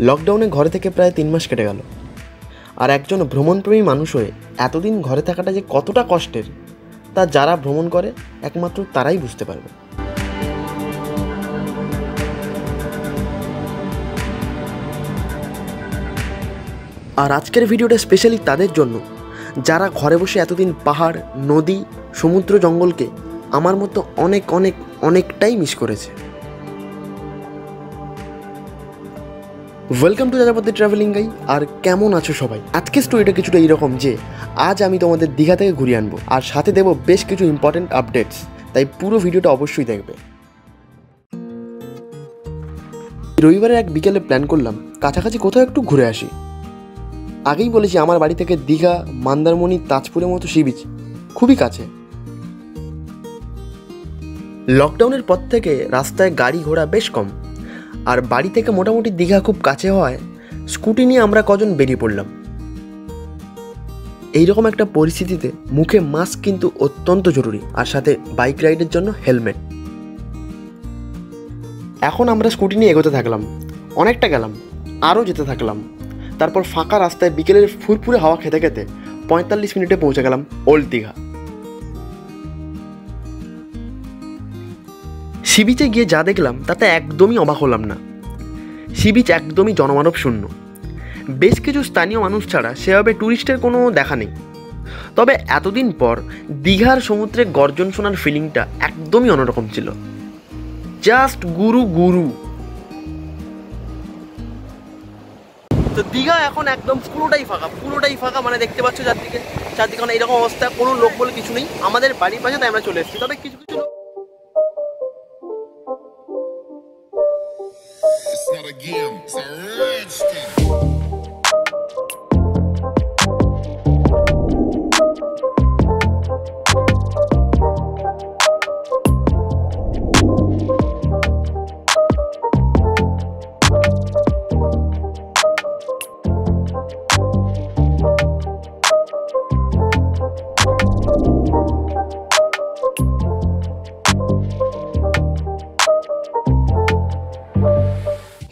লকডাউনে ঘরে থেকে প্রায় 3 মাস কেটে গেল। আর একজন ভ্রমণপ্রেমী মানুষ হয়ে এতদিন ঘরে থাকাটা যে কতটা কষ্টের তা যারা ভ্রমণ করে একমাত্র তারাই বুঝতে পারবে। আর আজকের ভিডিওটা স্পেশালি তাদের জন্য যারা ঘরে বসে এতদিন পাহাড়, নদী, সমুদ্র, জঙ্গলকে আমার মতো অনেকটাই মিস করেছে। ওয়েলকাম টু যাযাবর দ্য ট্রাভেলিং গাই। আর কেমন আছো সবাই? আজকের স্টোরিটা কিছুটা এইরকম যে আজ আমি তোমাদের দীঘা থেকে ঘুরিয়ে আনবো আর সাথে দেবো বেশ কিছু ইম্পর্টেন্ট আপডেটস, তাই পুরো ভিডিওটা অবশ্যই দেখবে। রবিবারে এক বিকেলে প্ল্যান করলাম কাছাকাছি কোথাও একটু ঘুরে আসি। আগেই বলেছি আমার বাড়ি থেকে দীঘা, মন্দারমণি, তাজপুরের মতো সি বিচ খুবই কাছে। লকডাউনের পর থেকে রাস্তায় গাড়ি ঘোড়া বেশ কম, আর বাড়ি থেকে মোটামুটি দীঘা খুব কাছে হওয়ায় স্কুটি নিয়ে আমরা কজন বেরিয়ে পড়লাম। এইরকম একটা পরিস্থিতিতে মুখে মাস্ক কিন্তু অত্যন্ত জরুরি, আর সাথে বাইক রাইডের জন্য হেলমেট। এখন আমরা স্কুটি নিয়ে এগোতে থাকলাম, অনেকটা গেলাম, আরও যেতে থাকলাম। তারপর ফাঁকা রাস্তায় বিকেলের ফুরফুরে হাওয়া খেতে খেতে 45 মিনিটে পৌঁছে গেলাম ওল্ড দীঘা। সি বিচে গিয়ে যা দেখলাম তাতে একদমই অবাক হলাম না। সি বিচ একদমই জনমানব শূন্য, বেশ কিছু স্থানীয় মানুষ ছাড়া সেভাবে ট্যুরিস্টের কোনো দেখা নেই। তবে এতদিন পর দীঘার সমুদ্রে গর্জন শোনার ফিলিংটা একদমই অন্যরকম ছিল, জাস্ট গুরু। তো দীঘা এখন একদম পুরোটাই ফাঁকা, মানে দেখতে পাচ্ছ চারদিকে মানে এরকম অবস্থা, কোনো লোক বলে কিছু নেই। আমাদের বাড়ির পাশে তাই আমরা চলে এসেছি, তবে কিছু লোক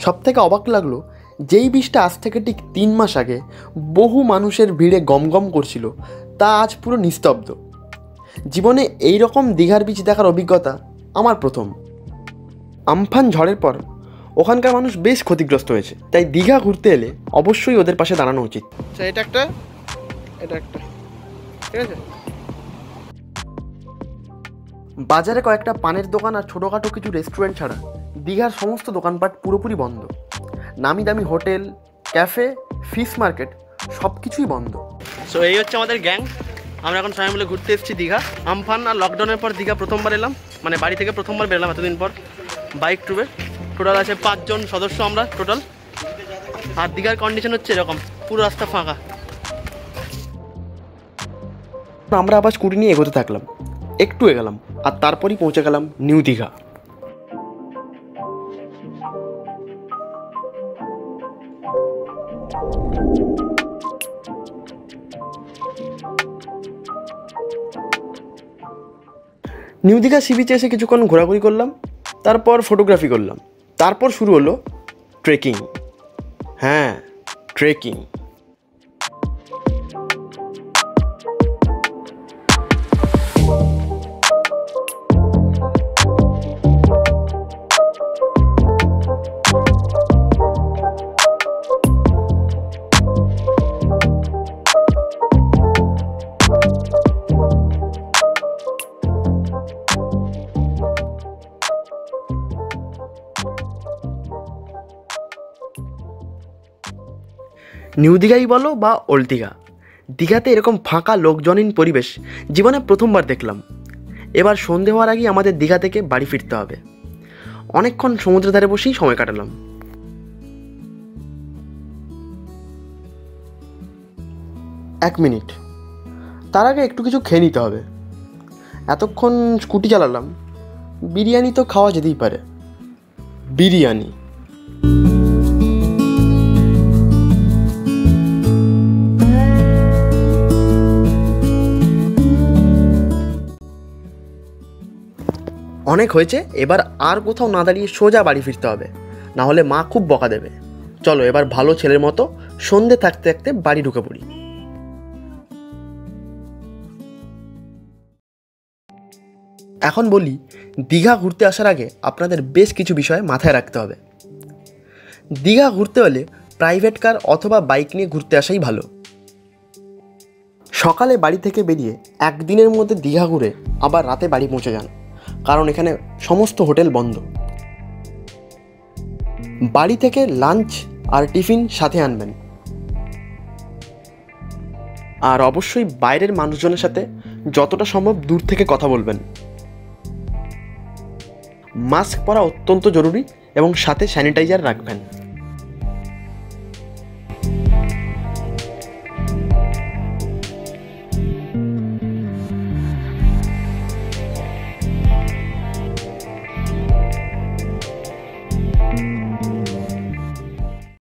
সবথেকে অবাক লাগলো যেই বীজটা আজ থেকে ঠিক 3 মাস আগে বহু মানুষের ভিড়ে গমগম করছিল, তা আজ পুরো নিস্তব্ধ। জীবনে এই রকম দীঘার বীজ দেখার অভিজ্ঞতা আমার প্রথম। আমফান ঝড়ের পর ওখানকার মানুষ বেশ ক্ষতিগ্রস্ত হয়েছে, তাই দীঘা ঘুরতে এলে অবশ্যই ওদের পাশে দাঁড়ানো উচিত। এটা একটা ঠিক আছে। বাজারে কয়েকটা পানের দোকান আর ছোটোখাটো কিছু রেস্টুরেন্ট ছাড়া দীঘার সমস্ত দোকানপাট পুরোপুরি বন্ধ। নামি দামি হোটেল, ক্যাফে, ফিশ মার্কেট সব কিছুই বন্ধ। সো এই হচ্ছে আমাদের গ্যাং। আমরা এখন সবাই মিলে ঘুরতে এসেছি দীঘা। আমফান আর লকডাউনের পর দীঘা প্রথমবার এলাম, মানে বাড়ি থেকে প্রথমবার বেরোলাম এতদিন পর বাইক ট্যুরে। টোটাল আছে 5 জন সদস্য আমরা টোটাল। আর দীঘার কন্ডিশন হচ্ছে এরকম, পুরো রাস্তা ফাঁকা। আমরা আবার স্কুটি নিয়ে এগোতে থাকলাম, একটু এগোলাম আর তারপরই পৌঁছে গেলাম new Digha. New Digha sea বিচে এসে কিছুক্ষণ ঘোরাঘুরি করলাম, তারপর ফটোগ্রাফি করলাম, তারপর শুরু হলো ট্রেকিং। হ্যাঁ, ট্রেকিং। নিউ দীঘাই বলো বা ওল্ড দীঘা, দীঘাতে এরকম ফাঁকা লোকজনহীন পরিবেশ জীবনে প্রথমবার দেখলাম। এবার সন্ধে হওয়ার আগেই আমাদের দীঘা থেকে বাড়ি ফিরতে হবে। অনেকক্ষণ সমুদ্রের ধারে বসেই সময় কাটালাম। 1 মিনিট, তার আগে একটু কিছু খেয়ে নিতে হবে। এতক্ষণ স্কুটি চালালাম, বিরিয়ানি তো খাওয়া যেতেই পারে। বিরিয়ানি অনেক হয়েছে, এবার আর কোথাও না দাঁড়িয়ে সোজা বাড়ি ফিরতে হবে, না হলে মা খুব বকা দেবে। চলো এবার ভালো ছেলের মতো সন্ধে থাকতে থাকতে বাড়ি ঢুকে পড়ি। এখন বলি, দীঘা ঘুরতে আসার আগে আপনাদের বেশ কিছু বিষয় মাথায় রাখতে হবে। দীঘা ঘুরতে হলে প্রাইভেট কার অথবা বাইক নিয়ে ঘুরতে আসাই ভালো। সকালে বাড়ি থেকে বেরিয়ে একদিনের মধ্যে দীঘা ঘুরে আবার রাতে বাড়ি পৌঁছে যান, কারণ এখানে সমস্ত হোটেল বন্ধ। বাড়ি থেকে লাঞ্চ আর টিফিন সাথে আনবেন। আর অবশ্যই বাইরের মানুষজনের সাথে যতটা সম্ভব দূর থেকে কথা বলবেন। মাস্ক পরা অত্যন্ত জরুরি এবং সাথে স্যানিটাইজার রাখবেন।